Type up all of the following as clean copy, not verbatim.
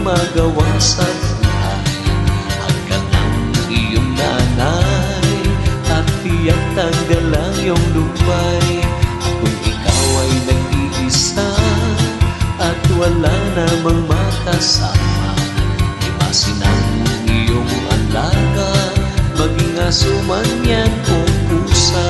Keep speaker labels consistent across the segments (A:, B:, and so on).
A: Magawa sa buhay hanggang ang iyong nanay at tiyak tanggal ang iyong lumbay. Kung ikaw ay nag-iisa at wala namang makasama, imasin ang iyong alaga, maging aso man yan o pusa.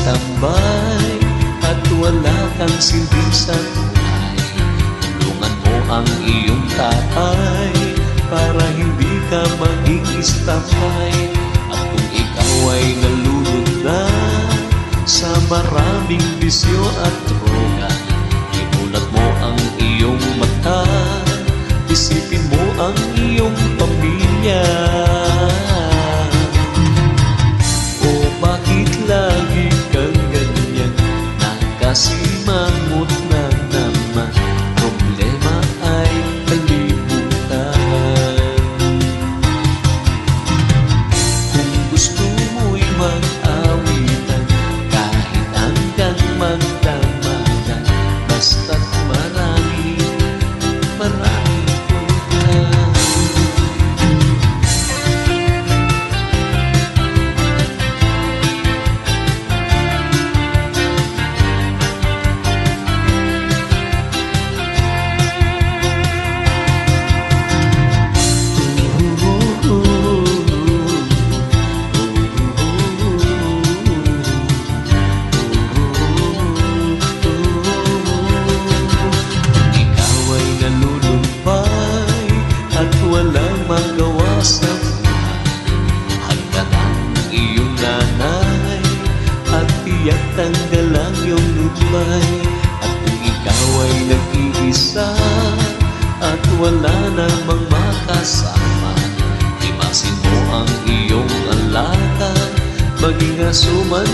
A: Tambay at wala kang silbi sa buhay, tulungan mo ang iyong tatay para hindi ka maging istapay. At kung ikaw ay nalulod na sa maraming bisyo at droga, imulat mo ang iyong mata, isipin mo ang iyong pamilya. Simangot na naman, problema ay kalimutan. Kung gusto mo'y mag-awitan, kahit hanggang magdamagan, basta't marami tulad. Magawa sa buhay hanggang ang iyong nanay at tiyak tanggal ang iyong lumbay. At kung ikaw ay nag-iisa at wala namang makasama, imasin mo ang iyong alaga, maging aso man